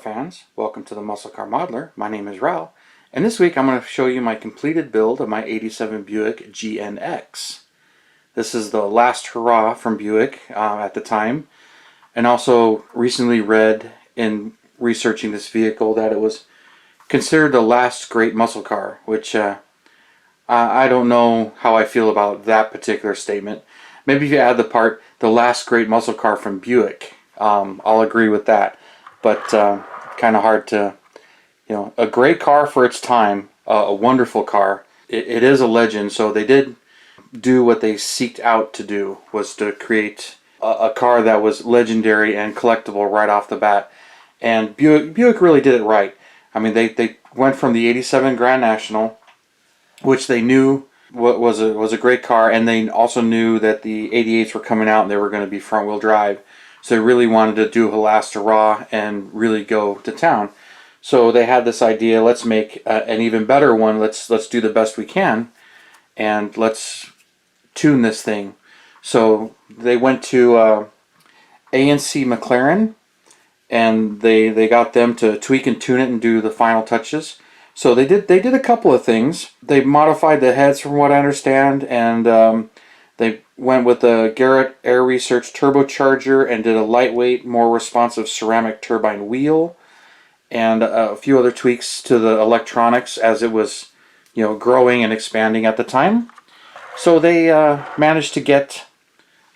fans, welcome to the Muscle Car Modeler. My name is Raul, and this week I'm going to show you my completed build of my '87 Buick GNX. This is the last hurrah from Buick at the time, and also recently read in researching this vehicle that it was considered the last great muscle car, which I don't know how I feel about that particular statement. Maybe if you add the part, the last great muscle car from Buick, I'll agree with that. But kind of hard to, a great car for its time, a wonderful car. It is a legend, so they did do what they seeked out to do, was to create a car that was legendary and collectible right off the bat. And Buick really did it right. I mean, they went from the '87 Grand National, which they knew was a great car, and they also knew that the '88s were coming out and they were going to be front-wheel drive. So they really wanted to do a last hurrah and really go to town. So they had this idea: let's make an even better one. Let's do the best we can, and let's tune this thing. So they went to A&C McLaren, and they got them to tweak and tune it and do the final touches. So they did a couple of things. They modified the heads, from what I understand, and they went with the Garrett Air Research turbocharger and did a lightweight, more responsive ceramic turbine wheel, and a few other tweaks to the electronics as it was, growing and expanding at the time. So they managed to get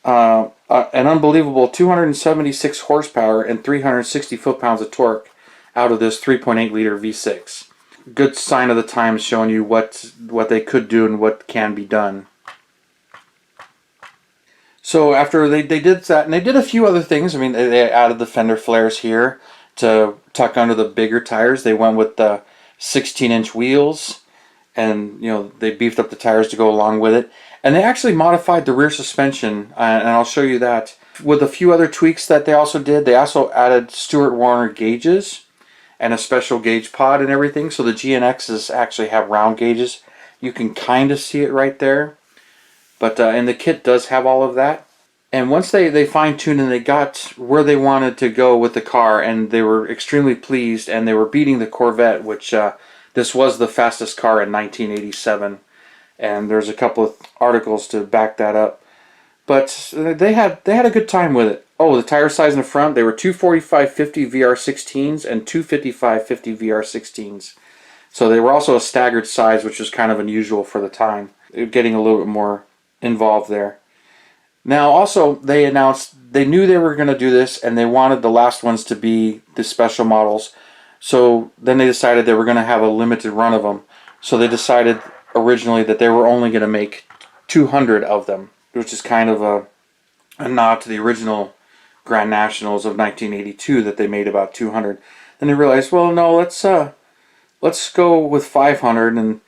an unbelievable 276 horsepower and 360 foot-pounds of torque out of this 3.8 liter V6. Good sign of the times, showing you what they could do and what can be done. So after they did that, and they did a few other things. I mean, they added the fender flares here to tuck under the bigger tires. They went with the 16-inch wheels, and they beefed up the tires to go along with it. And they actually modified the rear suspension, and I'll show you that. With a few other tweaks that they also did, they also added Stewart Warner gauges and a special gauge pod and everything. So the GNXs actually have round gauges. You can kind of see it right there. But and the kit does have all of that. And once they fine-tuned and they got where they wanted to go with the car, and they were extremely pleased, and they were beating the Corvette, which this was the fastest car in 1987. And there's a couple of articles to back that up. But they had a good time with it. Oh, the tire size in the front, they were 245/50 VR16s and 255/50 VR16s. So they were also a staggered size, which was kind of unusual for the time. Getting a little bit more involved there. Now also they announced they knew they were going to do this, and they wanted the last ones to be the special models. So then they decided they were going to have a limited run of them. So they decided originally that they were only going to make 200 of them, which is kind of a nod to the original Grand Nationals of 1982 that they made about 200. Then they realized, well, no, let's go with 500. And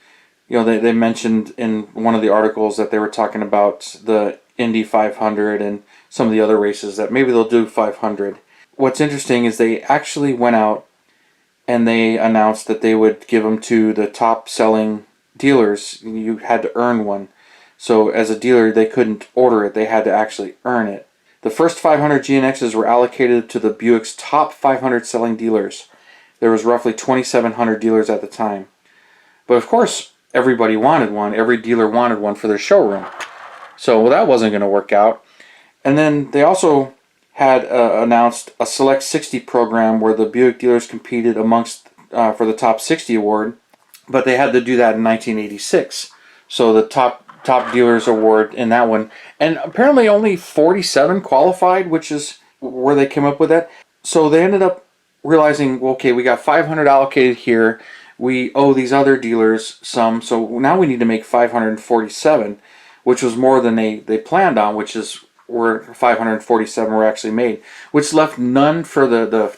they mentioned in one of the articles that they were talking about the Indy 500 and some of the other races that maybe they'll do 500. What's interesting is they actually went out and they announced that they would give them to the top selling dealers. You had to earn one. So as a dealer, they couldn't order it. They had to actually earn it. The first 500 GNXs were allocated to the Buick's top 500 selling dealers. There was roughly 2,700 dealers at the time. But of course, everybody wanted one. Every dealer wanted one for their showroom. So that wasn't going to work out. And then they also had announced a Select 60 program where the Buick dealers competed amongst for the Top 60 award. But they had to do that in 1986. So the top dealers award in that one. And apparently only 47 qualified, which is where they came up with that. So they ended up realizing, well, okay, we got 500 allocated here. We owe these other dealers some, so now we need to make 547, which was more than they planned on, which is where 547 were actually made, which left none for the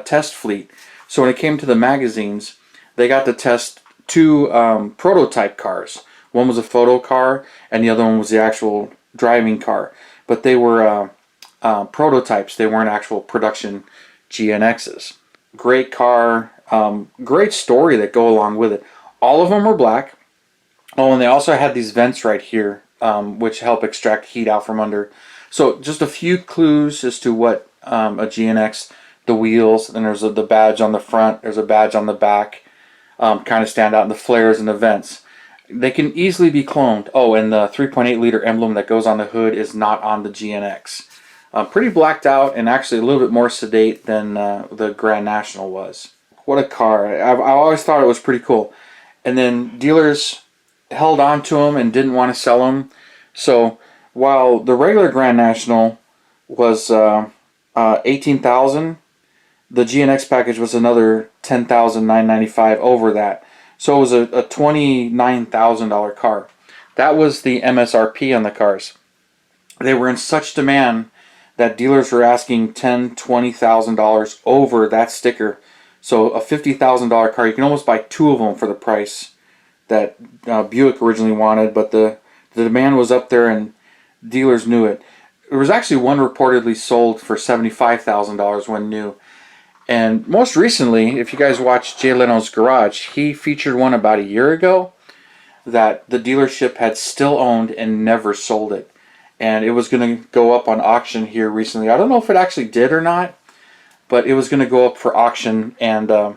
test fleet. So when it came to the magazines, they got to test two prototype cars. One was a photo car, and the other one was the actual driving car. But they were prototypes. They weren't actual production GNXs. Great car. Great story that go along with it. All of them were black. Oh, and they also had these vents right here, which help extract heat out from under. So just a few clues as to what a GNX the wheels, and there's the badge on the front, there's a badge on the back, kind of stand out in the flares and the vents. They can easily be cloned. Oh, and the 3.8 liter emblem that goes on the hood is not on the GNX. Pretty blacked out and actually a little bit more sedate than the Grand National was. What a car. I always thought it was pretty cool. And then dealers held on to them and didn't want to sell them. So while the regular Grand National was $18,000, the GNX package was another $10,995 over that. So it was a $29,000 car. That was the MSRP on the cars. They were in such demand that dealers were asking $10,000, $20,000 over that sticker. So a $50,000 car, you can almost buy two of them for the price that Buick originally wanted, but the demand was up there and dealers knew it. There was actually one reportedly sold for $75,000 when new. And most recently, if you guys watched Jay Leno's Garage, he featured one about a year ago that the dealership had still owned and never sold it. And it was going to go up on auction here recently. I don't know if it actually did or not, but it was going to go up for auction and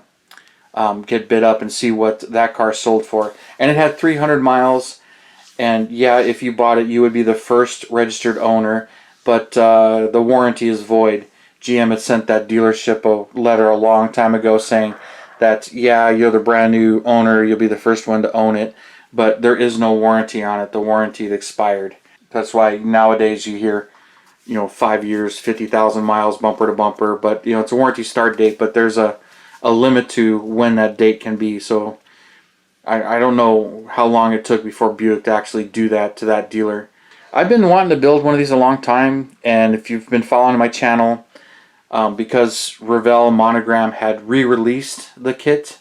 get bid up and see what that car sold for. And it had 300 miles. And yeah, if you bought it, you would be the first registered owner, but the warranty is void. GM had sent that dealership a letter a long time ago saying that, yeah, you're the brand new owner, you'll be the first one to own it, but there is no warranty on it. The warranty had expired. That's why nowadays you hear, 5 years, 50,000 miles, bumper to bumper, but, it's a warranty start date, but there's a limit to when that date can be. So I don't know how long it took before Buick to actually do that to that dealer. I've been wanting to build one of these a long time, and if you've been following my channel, because Revell Monogram had re-released the kit,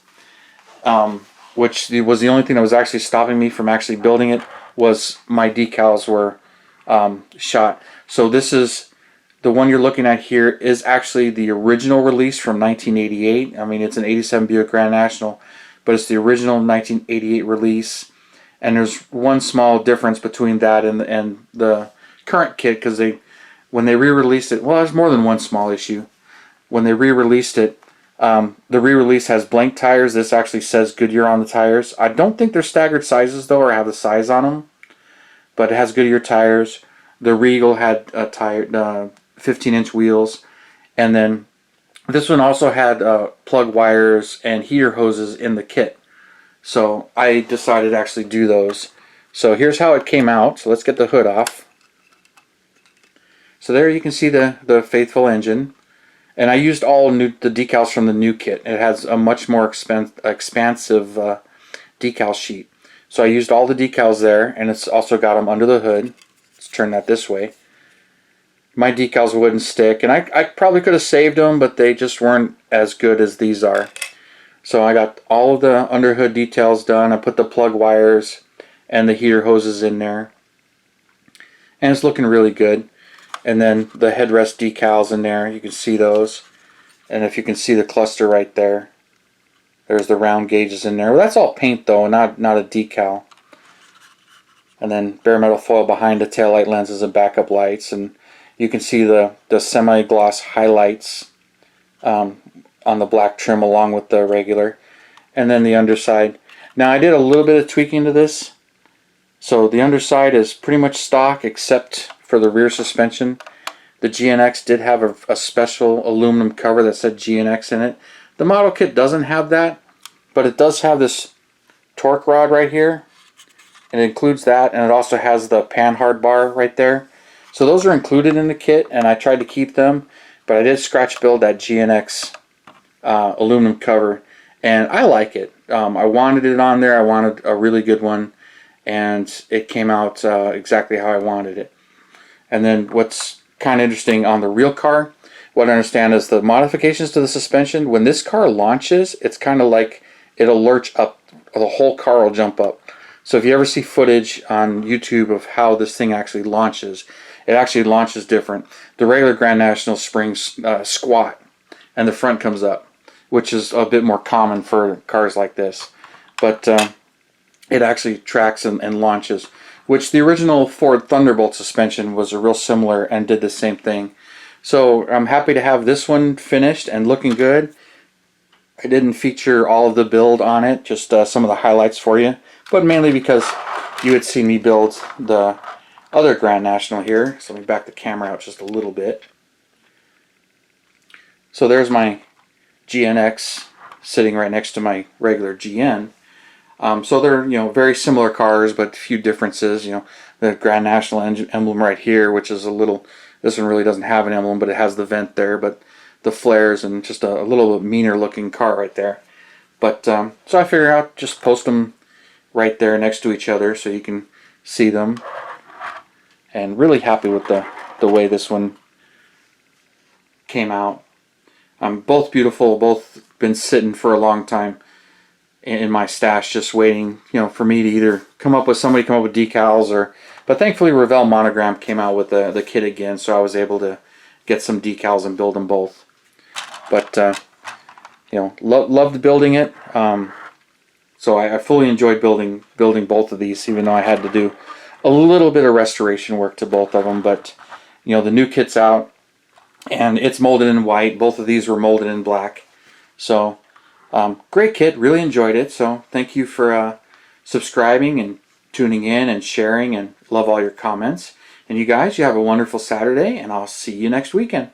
which was the only thing that was actually stopping me from actually building it, was my decals were shot. So this is the one you're looking at here is actually the original release from 1988. I mean, it's an 87 Buick Grand National, but it's the original 1988 release. And there's one small difference between that and the current kit, because when they re-released it, well, there's more than one small issue. When they re-released it, the re-release has blank tires. This actually says Goodyear on the tires. I don't think they're staggered sizes though, or have the size on them, but it has Goodyear tires. The Regal had 15-inch wheels, and then this one also had plug wires and heater hoses in the kit. So I decided to actually do those. So here's how it came out. So let's get the hood off. So there you can see the faithful engine. And I used all the decals from the new kit. It has a much more expansive decal sheet. So I used all the decals there, and it's also got them under the hood. Let's turn that this way. My decals wouldn't stick, and I probably could have saved them, but they just weren't as good as these are. So I got all of the underhood details done. I put the plug wires and the heater hoses in there, and it's looking really good. And then the headrest decals in there, you can see those. And if you can see the cluster right there, there's the round gauges in there. Well, that's all paint though, not a decal. And then bare metal foil behind the taillight lenses and backup lights. And you can see the semi-gloss highlights on the black trim along with the regular. And then the underside. Now I did a little bit of tweaking to this. So the underside is pretty much stock except for the rear suspension. The GNX did have a special aluminum cover that said GNX in it. The model kit doesn't have that, but it does have this torque rod right here. It includes that, and it also has the panhard bar right there. So those are included in the kit, and I tried to keep them, but I did scratch build that GNX aluminum cover, and I like it. I wanted it on there. I wanted a really good one, and it came out exactly how I wanted it. And then what's kind of interesting on the real car, what I understand is the modifications to the suspension. When this car launches, it's kind of like it'll lurch up, the whole car will jump up. So if you ever see footage on YouTube of how this thing actually launches, it actually launches different. The regular Grand National springs squat and the front comes up, which is a bit more common for cars like this. But it actually tracks and launches, which the original Ford Thunderbolt suspension was a real similar and did the same thing. So I'm happy to have this one finished and looking good. I didn't feature all of the build on it, just some of the highlights for you, but mainly because you had seen me build the other Grand National here. So let me back the camera out just a little bit. So there's my GNX sitting right next to my regular GN. So they're, very similar cars, but a few differences. The Grand National emblem right here, which is a little. This one really doesn't have an emblem, but it has the vent there. But the flares and just a little bit meaner looking car right there. But so I figure out just post them right there next to each other so you can see them. And really happy with the way this one came out. Both beautiful. Both been sitting for a long time in my stash, just waiting, for me to either come up with decals, or. But thankfully, Revell Monogram came out with the kit again, so I was able to get some decals and build them both. But loved building it. So I fully enjoyed building both of these, even though I had to do a little bit of restoration work to both of them. But the new kit's out, and it's molded in white. Both of these were molded in black. So great kit, really enjoyed it. So thank you for subscribing and tuning in and sharing, and love all your comments. And you guys, you have a wonderful Saturday, and I'll see you next weekend.